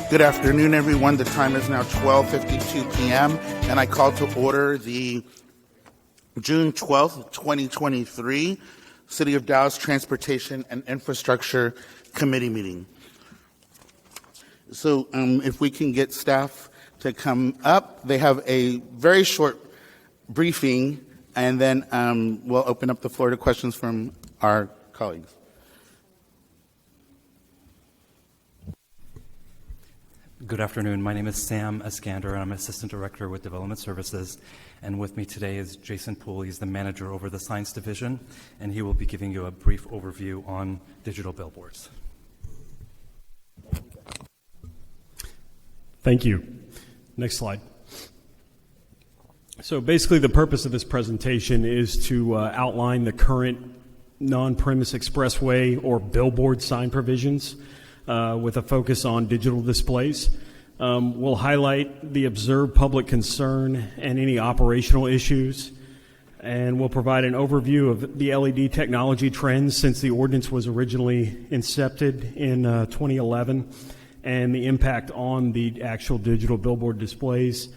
Good afternoon, everyone. The time is now 12:52 p.m., and I call to order the June 12th, 2023 City of Dallas Transportation and Infrastructure Committee meeting. So if we can get staff to come up, they have a very short briefing, and then we'll open up the floor to questions from our colleagues. Good afternoon. My name is Sam Eskander, and I'm Assistant Director with Development Services. And with me today is Jason Poole. He's the manager over the Science Division, and he will be giving you a brief overview on digital billboards. Thank you. Next slide. So basically the purpose of this presentation is to outline the current non-premise expressway or billboard sign provisions with a focus on digital displays. We'll highlight the observed public concern and any operational issues, and we'll provide an overview of the LED technology trends since the ordinance was originally incepted in 2011 and the impact on the actual digital billboard displays.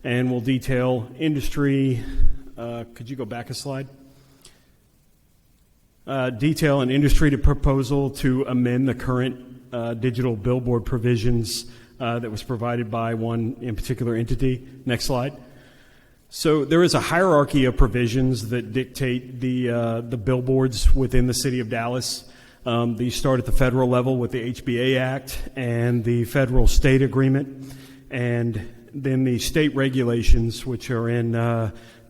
And we'll detail industry, could you go back a slide? Detail an industry proposal to amend the current digital billboard provisions that was provided by one in particular entity. Next slide. So there is a hierarchy of provisions that dictate the billboards within the City of Dallas. These start at the federal level with the HBA Act and the federal state agreement, and then the state regulations, which are in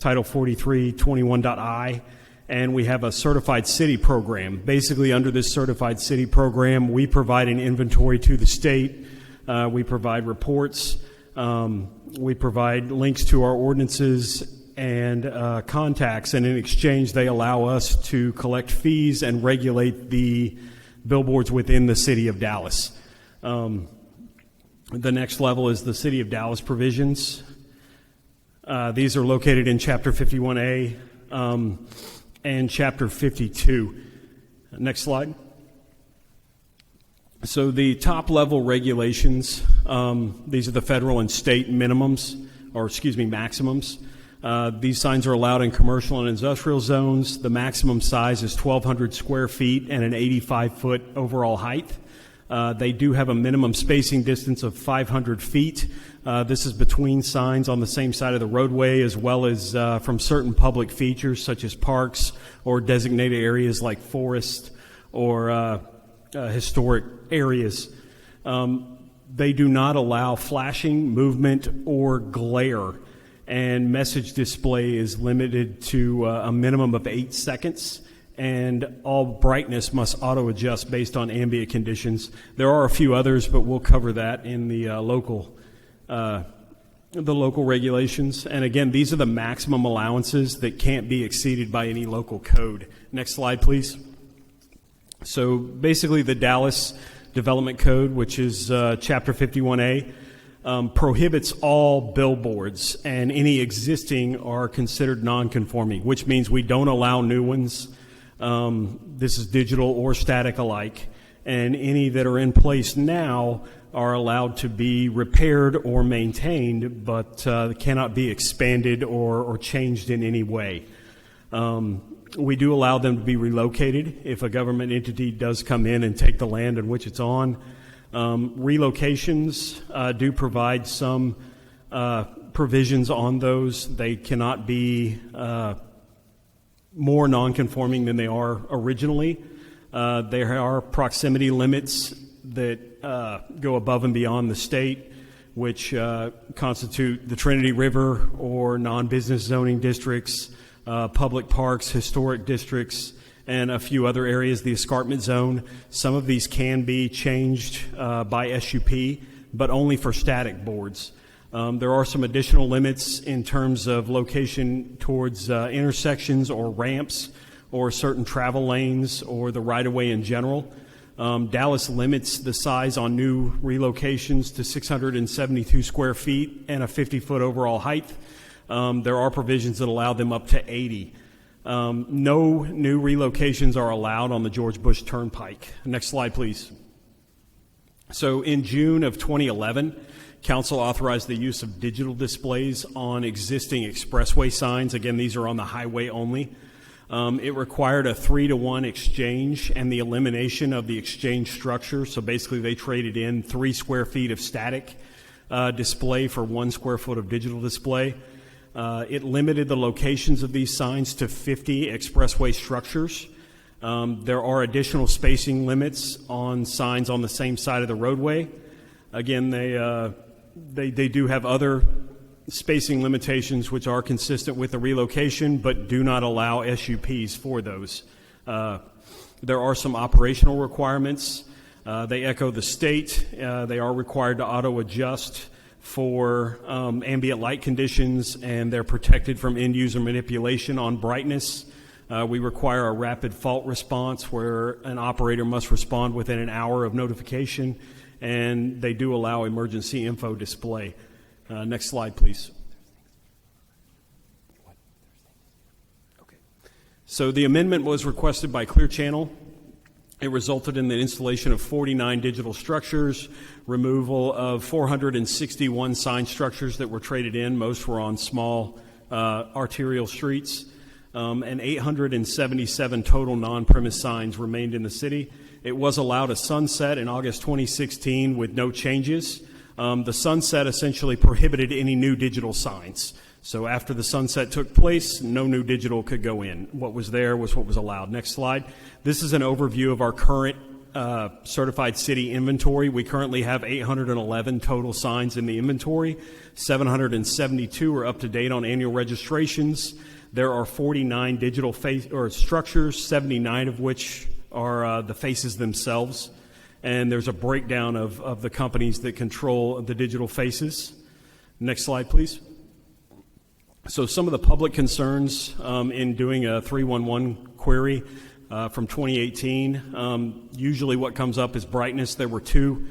Title 4321.I. And we have a certified city program. Basically, under this certified city program, we provide an inventory to the state. We provide reports. We provide links to our ordinances and contacts. And in exchange, they allow us to collect fees and regulate the billboards within the City of Dallas. The next level is the City of Dallas provisions. These are located in Chapter 51A. And Chapter 52. Next slide. So the top level regulations, these are the federal and state maximums. These signs are allowed in commercial and industrial zones. The maximum size is 1,200 square feet and an 85-foot overall height. They do have a minimum spacing distance of 500 feet. This is between signs on the same side of the roadway, as well as from certain public features such as parks or designated areas like forest or historic areas. They do not allow flashing, movement, or glare, and message display is limited to a minimum of 8 seconds. And all brightness must auto-adjust based on ambient conditions. There are a few others, but we'll cover that in the local regulations. And again, these are the maximum allowances that can't be exceeded by any local code. Next slide, please. So basically, the Dallas Development Code, which is Chapter 51A, prohibits all billboards, and any existing are considered non-conforming, which means we don't allow new ones. This is digital or static alike, and any that are in place now are allowed to be repaired or maintained, but cannot be expanded or changed in any way. We do allow them to be relocated if a government entity does come in and take the land in which it's on. Relocations do provide some provisions on those. They cannot be more non-conforming than they are originally. There are proximity limits that go above and beyond the state, which constitute the Trinity River or non-business zoning districts, public parks, historic districts, and a few other areas, the escarpment zone. Some of these can be changed by SUP, but only for static boards. There are some additional limits in terms of location towards intersections or ramps or certain travel lanes or the right-of-way in general. Dallas limits the size on new relocations to 672 square feet and a 50-foot overall height. There are provisions that allow them up to 80. No new relocations are allowed on the George Bush Turnpike. Next slide, please. So in June of 2011, Council authorized the use of digital displays on existing expressway signs. Again, these are on the highway only. It required a 3-to-1 exchange and the elimination of the exchange structure. So basically they traded in 3 square feet of static display for 1 square foot of digital display. It limited the locations of these signs to 50 expressway structures. There are additional spacing limits on signs on the same side of the roadway. Again, they do have other spacing limitations which are consistent with the relocation, but do not allow SUPs for those. There are some operational requirements. They echo the state. They are required to auto-adjust for ambient light conditions, and they're protected from end-user manipulation on brightness. We require a rapid fault response where an operator must respond within an hour of notification, and they do allow emergency info display. Next slide, please. Okay. So the amendment was requested by Clear Channel. It resulted in the installation of 49 digital structures, removal of 461 sign structures that were traded in. Most were on small arterial streets. And 877 total non-premise signs remained in the city. It was allowed a sunset in August 2016 with no changes. The sunset essentially prohibited any new digital signs. So after the sunset took place, no new digital could go in. What was there was what was allowed. Next slide. This is an overview of our current certified city inventory. We currently have 811 total signs in the inventory. 772 are up to date on annual registrations. There are 49 digital structures, 79 of which are the faces themselves. And there's a breakdown of the companies that control the digital faces. Next slide, please. So some of the public concerns in doing a 311 query from 2018, usually what comes up is brightness. There were 2.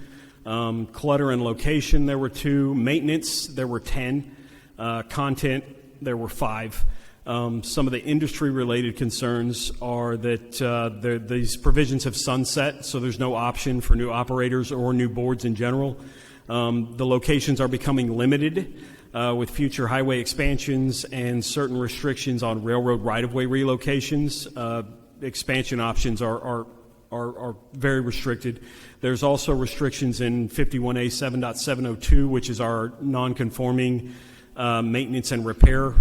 Clutter and location, there were 2. Maintenance, there were 10. Content, there were 5. Some of the industry-related concerns are that these provisions have sunset, so there's no option for new operators or new boards in general. The locations are becoming limited with future highway expansions and certain restrictions on railroad right-of-way relocations. Expansion options are very restricted. There's also restrictions in 51A 7.702, which is our non-conforming maintenance and repair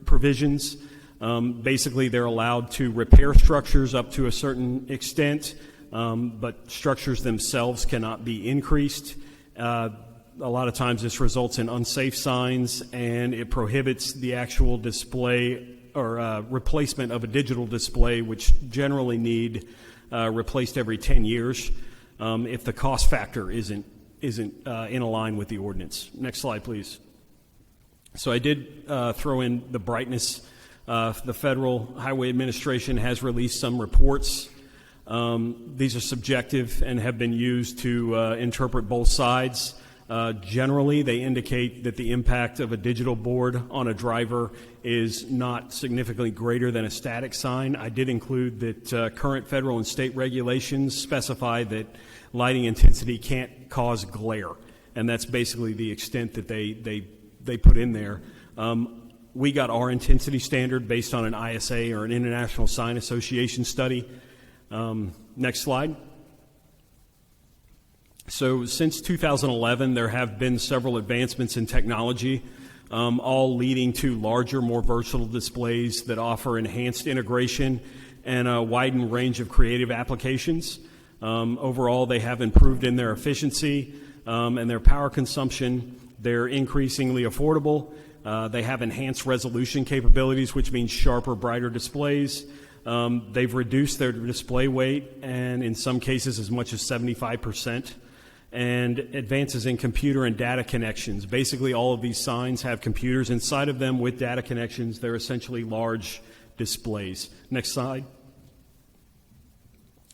provisions. Basically, they're allowed to repair structures up to a certain extent, but structures themselves cannot be increased. A lot of times this results in unsafe signs, and it prohibits the actual display or replacement of a digital display, which generally need replaced every 10 years if the cost factor isn't in line with the ordinance. Next slide, please. So I did throw in the brightness. The Federal Highway Administration has released some reports. These are subjective and have been used to interpret both sides. Generally, they indicate that the impact of a digital board on a driver is not significantly greater than a static sign. I did include that current federal and state regulations specify that lighting intensity can't cause glare, and that's basically the extent that they put in there. We got our intensity standard based on an ISA or an International Sign Association study. Next slide. So since 2011, there have been several advancements in technology, all leading to larger, more versatile displays that offer enhanced integration and a widened range of creative applications. Overall, they have improved in their efficiency and their power consumption. They're increasingly affordable. They have enhanced resolution capabilities, which means sharper, brighter displays. They've reduced their display weight, and in some cases as much as 75%. And advances in computer and data connections. Basically, all of these signs have computers inside of them with data connections. They're essentially large displays. Next slide.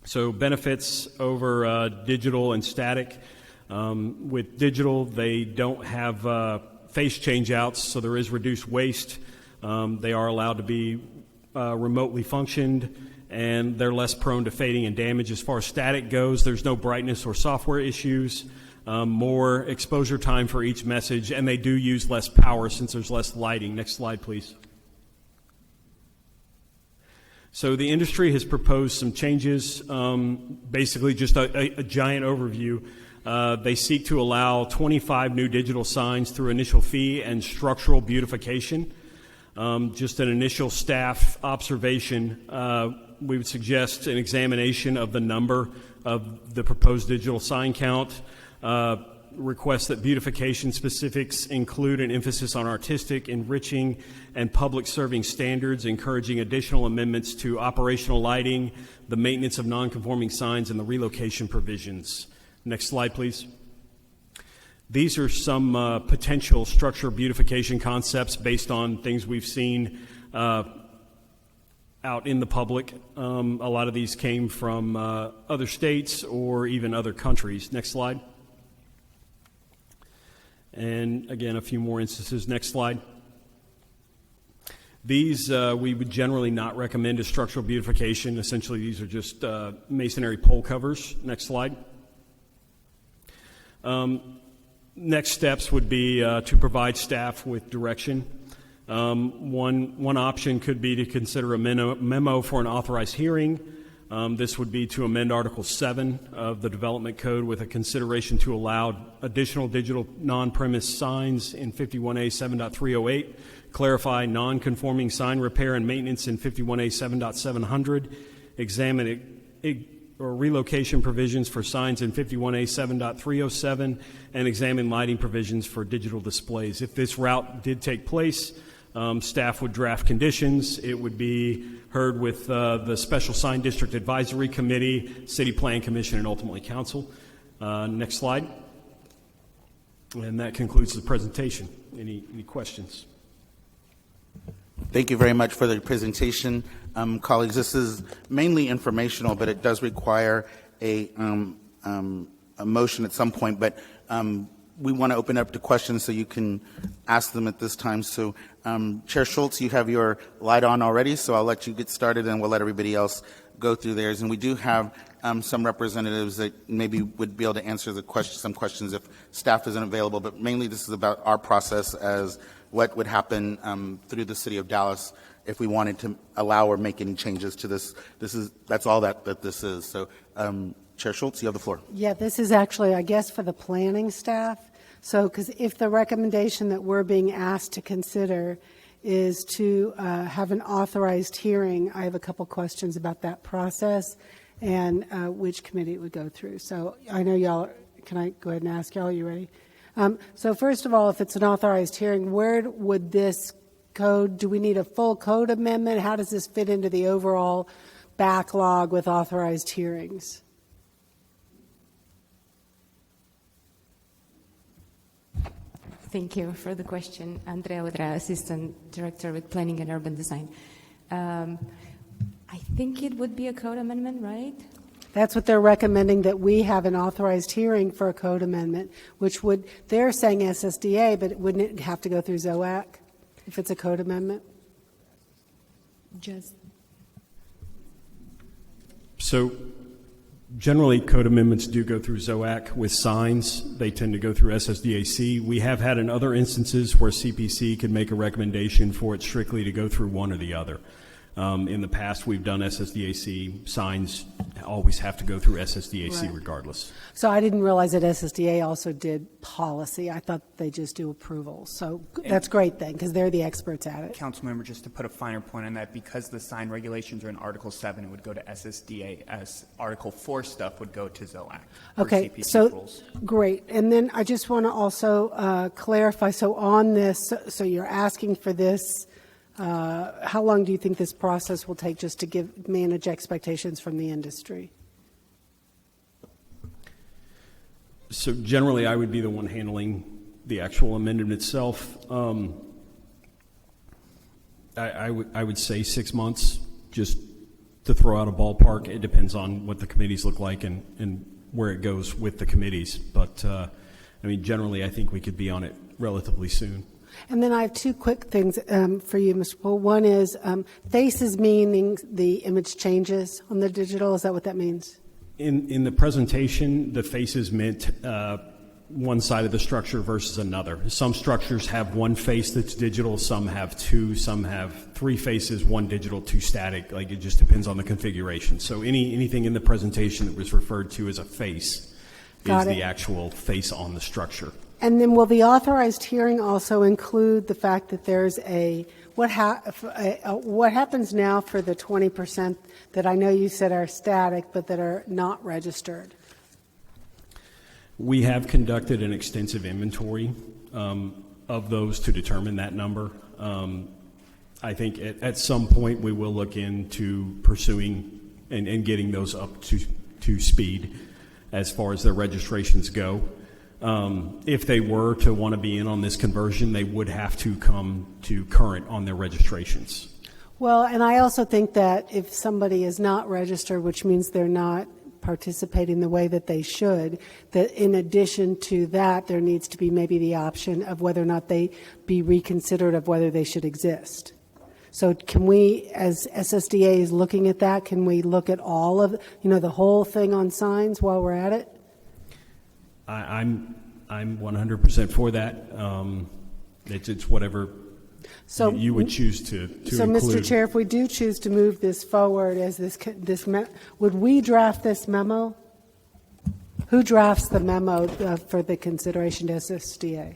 So benefits over digital and static. With digital, they don't have face change-outs, so there is reduced waste. They are allowed to be remotely functioned, and they're less prone to fading and damage. As far as static goes, there's no brightness or software issues. more exposure time for each message, and they do use less power since there's less lighting. Next slide, please. So the industry has proposed some changes, basically just a giant overview. They seek to allow 25 new digital signs through initial fee and structural beautification. Just an initial staff observation, we would suggest an examination of the number of the proposed digital sign count. Request that beautification specifics include an emphasis on artistic, enriching, and public serving standards, encouraging additional amendments to operational lighting, the maintenance of non-conforming signs, and the relocation provisions. Next slide, please. These are some potential structure beautification concepts based on things we've seen out in the public. A lot of these came from other states or even other countries. Next slide. And again, a few more instances. Next slide. These we would generally not recommend as structural beautification. Essentially, these are just masonry pole covers. Next slide. Next steps would be to provide staff with direction. One option could be to consider a memo for an authorized hearing. This would be to amend Article 7 of the Development Code with a consideration to allow additional digital non-premise signs in 51A 7.308, clarify non-conforming sign repair and maintenance in 51A 7.700, examine or relocation provisions for signs in 51A 7.307, and examine lighting provisions for digital displays. If this route did take place, staff would draft conditions. It would be heard with the Special Sign District Advisory Committee, City Plan Commission, and ultimately Council. Next slide. And that concludes the presentation. Any questions? Thank you very much for the presentation. Colleagues, this is mainly informational, but it does require a motion at some point. But we want to open up to questions so you can ask them at this time. So, Chair Schultz, you have your light on already, so I'll let you get started and we'll let everybody else go through theirs. And we do have some representatives that maybe would be able to answer some questions if staff isn't available, but mainly this is about our process as what would happen through the City of Dallas if we wanted to allow or make any changes to this. That's all that this is. So, Chair Schultz, you have the floor. Yeah, this is actually, I guess, for the planning staff. So, because if the recommendation that we're being asked to consider is to have an authorized hearing, I have a couple questions about that process and which committee it would go through. So I know y'all, can I go ahead and ask y'all, you ready? So first of all, if it's an authorized hearing, where would this code, do we need a full code amendment? How does this fit into the overall backlog with authorized hearings? Thank you for the question. Andrea Udrea, Assistant Director with Planning and Urban Design. I think it would be a code amendment, right? That's what they're recommending, that we have an authorized hearing for a code amendment, which would, they're saying SSDA, but wouldn't it have to go through ZOAC if it's a code amendment? So generally, code amendments do go through ZOAC. With signs, they tend to go through SSDAC. We have had in other instances where CPC could make a recommendation for it strictly to go through one or the other. In the past, we've done SSDAC. Signs always have to go through SSDAC Right. regardless. So I didn't realize that SSDA also did policy. I thought they just do approval. So that's great then, because they're the experts at it. Councilmember, just to put a finer point on that, because the sign regulations are in Article 7, it would go to SSDA, as Article 4 stuff would go to ZOAC. Okay, CPC so rules. great. And then I just want to also clarify, so on this, so you're asking for this, how long do you think this process will take just to manage expectations from the industry? So generally, I would be the one handling the actual amendment itself. I would say 6 months, just to throw out a ballpark. It depends on what the committees look like and where it goes with the committees. But, I mean, generally, I think we could be on it relatively soon. And then I have two quick things for you, Mr. Poole. One is faces, meaning the image changes on the digital. Is that what that means? In the presentation, the faces meant one side of the structure versus another. Some structures have one face that's digital, some have two, some have three faces, one digital, two static. Like, it just depends on the configuration. So anything in the presentation that was referred to as a face is the actual face on the structure. And then will the authorized hearing also include the fact that there's what happens now for the 20% that I know you said are static but that are not registered? We have conducted an extensive inventory of those to determine that number. I think at some point we will look into pursuing and getting those up to speed as far as their registrations go. If they were to want to be in on this conversion, they would have to come to current on their registrations. Well, and I also think that if somebody is not registered, which means they're not participating the way that they should, that in addition to that, there needs to be maybe the option of whether or not they be reconsidered of whether they should exist. So can we, as SSDA is looking at that, can we look at all of, the whole thing on signs while we're at it? I'm 100% for that. It's whatever you would choose to So, include. Mr. Chair, if we do choose to move this forward as would we draft this memo? Who drafts the memo for the consideration to SSDA?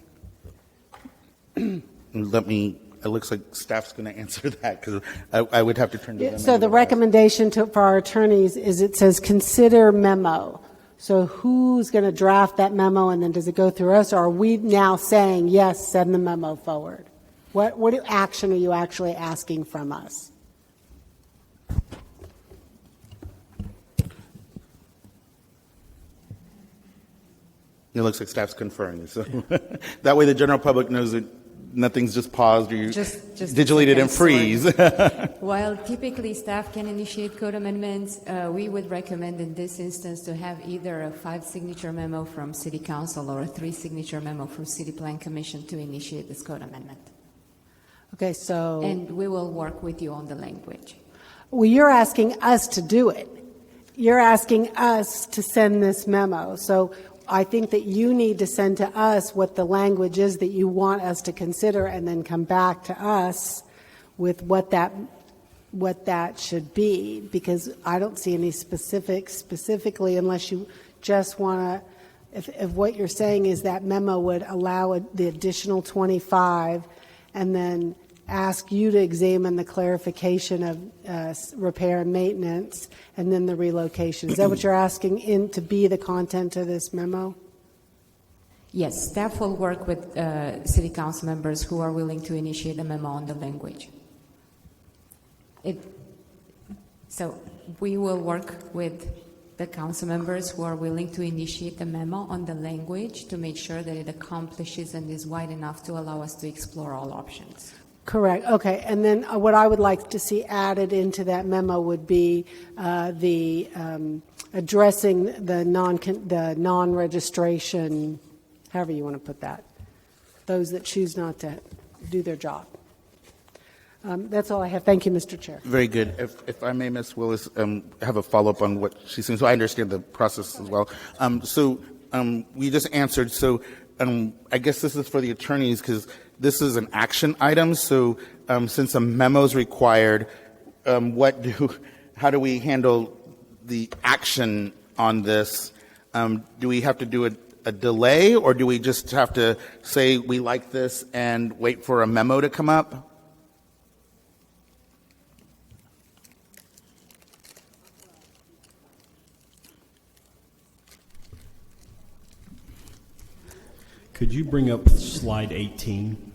It looks like staff's going to answer that because I would have to turn to them. So the recommendation for our attorneys is it says consider memo. So who's going to draft that memo, and then does it go through us, or are we now saying, yes, send the memo forward? What action are you actually asking from us? It looks like staff's conferring. So that way the general public knows that nothing's just paused or you Just digitally it and freeze. While typically staff can initiate code amendments, we would recommend in this instance to have either a 5-signature memo from City Council or a 3-signature memo from City Plan Commission to initiate this code amendment. Okay, so... And we will work with you on the language. Well, you're asking us to do it. You're asking us to send this memo. So I think that you need to send to us what the language is that you want us to consider and then come back to us with what that should be, because I don't see any specifically unless you just want to, if what you're saying is that memo would allow the additional 25 and then ask you to examine the clarification of repair and maintenance and then the relocation. Is that what you're asking to be the content of this memo? Yes, staff will work with City Council members who are willing to initiate a memo on the language. So we will work with the council members who are willing to initiate the memo on the language to make sure that it accomplishes and is wide enough to allow us to explore all options. Correct. Okay. And then what I would like to see added into that memo would be the addressing the non-registration, however you want to put that, those that choose not to do their job. That's all I have. Thank you, Mr. Chair. Very good. If I may, Ms. Willis, have a follow-up on what she's saying, so I understand the process as well. We just answered, so I guess this is for the attorneys because this is an action item. So since a memo is required, how do we handle the action on this? Do we have to do a delay, or do we just have to say we like this and wait for a memo to come up? Could you bring up slide 18?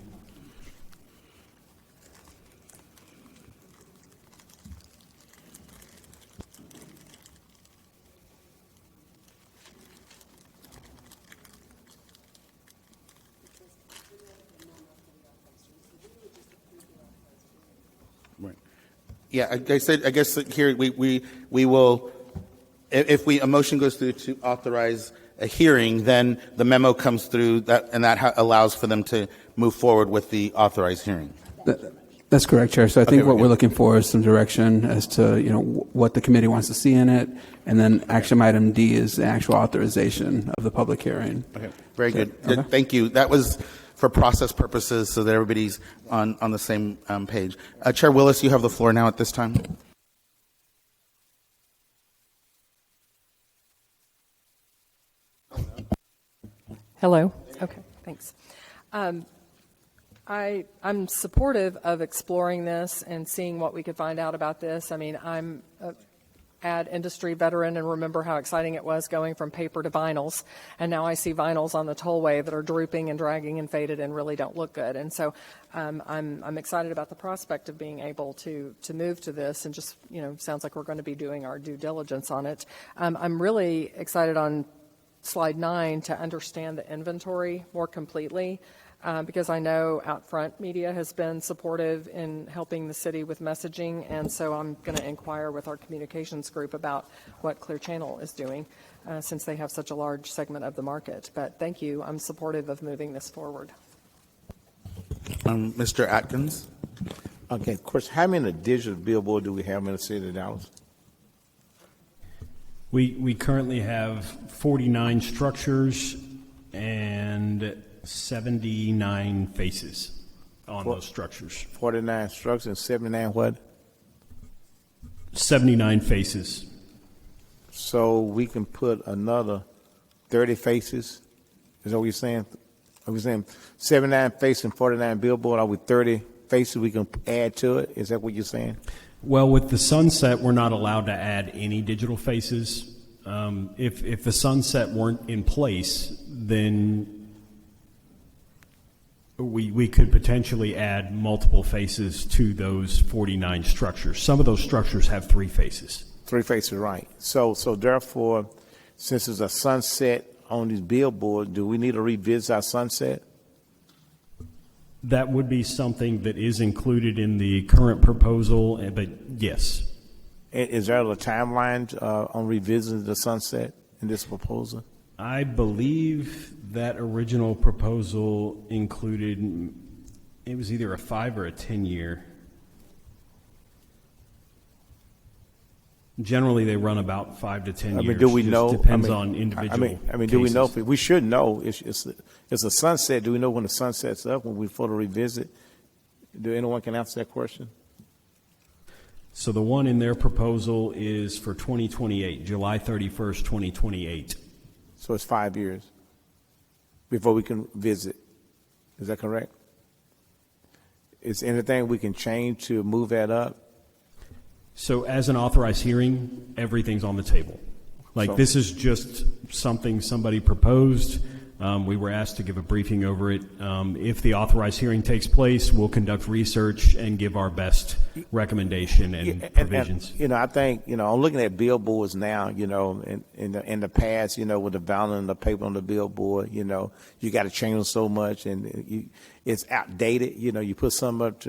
Right. Yeah, I guess here we will, if a motion goes through to authorize a hearing, then the memo comes through, and that allows for them to move forward with the authorized hearing. That's correct, Chair. So I think Okay, what we're we're looking for is some direction as to, what the committee wants to see in it. And then action item D is the actual authorization of the public hearing. Okay, very good. Okay. Thank you. That was for process purposes so that everybody's on the same page. Chair Willis, you have the floor now at this time. Hello. Okay, thanks. I'm supportive of exploring this and seeing what we could find out about this. I mean, I'm an ad industry veteran and remember how exciting it was going from paper to vinyls, and now I see vinyls on the tollway that are drooping and dragging and faded and really don't look good. And so I'm excited about the prospect of being able to move to this, and just sounds like we're going to be doing our due diligence on it. I'm really excited on slide 9 to understand the inventory more completely. Because I know Outfront Media has been supportive in helping the city with messaging, and so I'm going to inquire with our communications group about what Clear Channel is doing, since they have such a large segment of the market. But thank you. I'm supportive of moving this forward. Mr. Atkins. Okay, of course, how many digital billboard do we have in the city of Dallas? We currently have 49 structures and 79 faces on those structures. 49 structures and 79 what? 79 faces. So we can put another 30 faces? Is that what you're saying? Are we saying 79 faces and 49 billboard? Are we 30 faces we can add to it? Is that what you're saying? Well, with the sunset, we're not allowed to add any digital faces. If the sunset weren't in place, then we could potentially add multiple faces to those 49 structures. Some of those structures have 3 faces. 3 faces, right. So therefore, since there's a sunset on these billboards, do we need to revisit our sunset? That would be something that is included in the current proposal, but yes. Is there a timeline on revisiting the sunset in this proposal? I believe that original proposal included, it was either a 5 or a 10 year. Generally, they run about 5 to 10 years. Do we Just know? Depends on individual cases. Do we know? We should know. It's a sunset. Do we know when the sunset's up? When we for the revisit? Do anyone can answer that question? So the one in their proposal is for 2028, July 31st, 2028. So it's 5 years before we can visit. Is that correct? Is anything we can change to move that up? So as an authorized hearing, everything's on the table. This is just something somebody proposed. We were asked to give a briefing over it. If the authorized hearing takes place, we'll conduct research and give our best recommendation and provisions. And, I think, I'm looking at billboards now, in the past, with the vinyl and the paper on the billboard, you got to change them so much and it's outdated. You put something up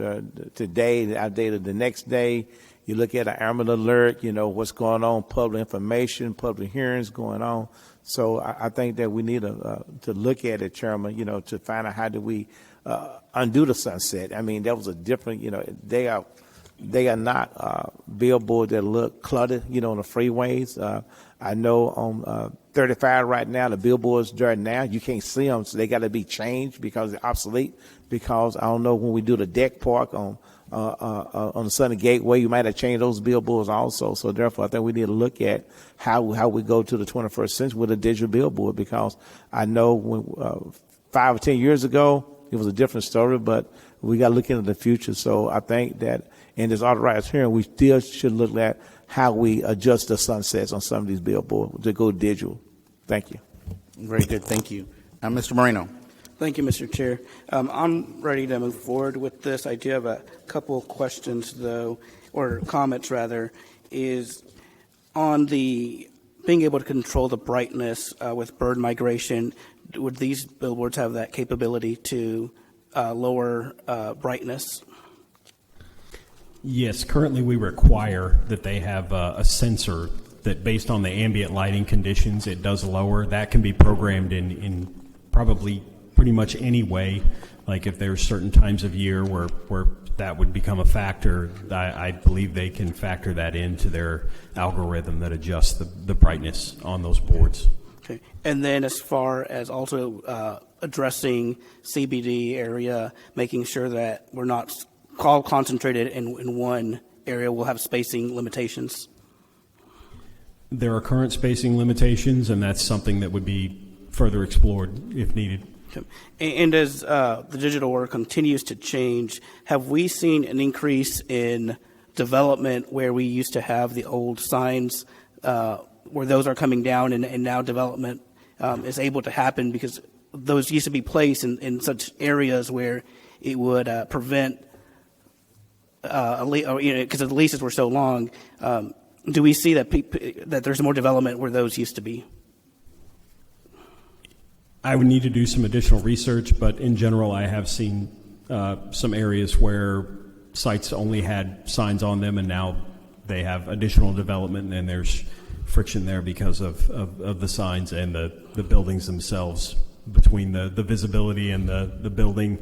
today and outdated the next day. You look at an ambient alert, what's going on, public information, public hearings going on. So I think that we need to look at it, Chairman, to find out how do we undo the sunset. I mean, that was a different, they are not billboards that look cluttered, on the freeways. I know on 35 right now, the billboards there now, you can't see them, so they got to be changed because they're obsolete. Because I don't know, when we do the deck park on the Southern Gateway, you might have changed those billboards also. So therefore, I think we need to look at how we go to the 21st century with a digital billboard, because I know when 5 or 10 years ago, it was a different story, but we got to look into the future. So I think that in this authorized hearing, we still should look at how we adjust the sunsets on some of these billboards to go digital. Thank you. Very good. Thank you. Mr. Moreno. Thank you, Mr. Chair. I'm ready to move forward with this. I do have a couple of questions, though, or comments, rather, is on the being able to control the brightness with bird migration. Would these billboards have that capability to lower brightness? Yes, currently we require that they have a sensor that, based on the ambient lighting conditions, it does lower. That can be programmed in probably pretty much any way. Like if there's certain times of year where that would become a factor, I believe they can factor that into their algorithm that adjusts the brightness on those boards. Okay. And then as far as also addressing CBD area, making sure that we're not all concentrated in one area, we'll have spacing limitations. There are current spacing limitations, and that's something that would be further explored if needed. Okay. And as the digital world continues to change, have we seen an increase in development where we used to have the old signs, where those are coming down, and now development is able to happen because those used to be placed in such areas where it would prevent, because the leases were so long. Do we see that there's more development where those used to be? I would need to do some additional research, but in general, I have seen some areas where sites only had signs on them, and now they have additional development, and there's friction there because of the signs and the buildings themselves, between the visibility and the building.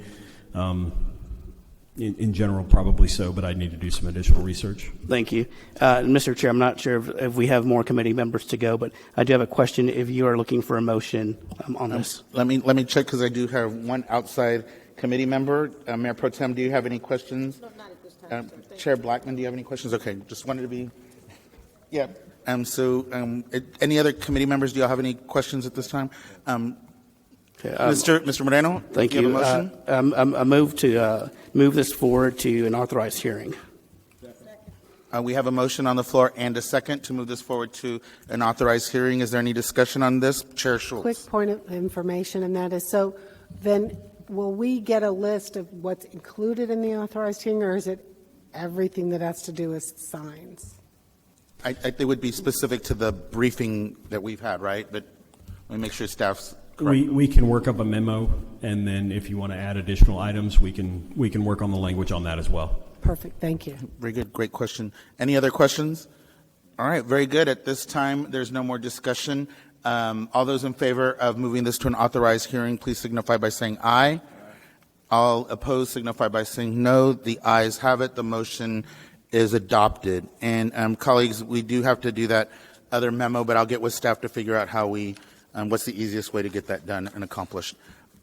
In general, probably so, but I need to do some additional research. Thank you. Mr. Chair, I'm not sure if we have more committee members to go, but I do have a question if you are looking for a motion on this. Let me check, because I do have one outside committee member. Mayor Pro Tem, do you have any questions? No, not at this time. Chair Blackman, do you have any questions? Okay, just wanted to be, yeah. Any other committee members, do you all have any questions at this time? Mr. Moreno? Thank you. you. Have a motion? I move to move this forward to an authorized hearing. We have a motion on the floor and a second to move this forward to an authorized hearing. Is there any discussion on this? Chair Schultz. Quick point of information, and that is, so then will we get a list of what's included in the authorized hearing, or is it everything that has to do with signs? They would be specific to the briefing that we've had, right? But let me make sure staff's correct. We can work up a memo, and then if you want to add additional items, we can work on the language on that as well. Perfect. Thank you. Very good. Great question. Any other questions? All right. Very good. At this time, there's no more discussion. All those in favor of moving this to an authorized hearing, please signify by saying aye. All opposed signify by saying no. The ayes have it. The motion is adopted. And colleagues, we do have to do that other memo, but I'll get with staff to figure out how what's the easiest way to get that done and accomplished.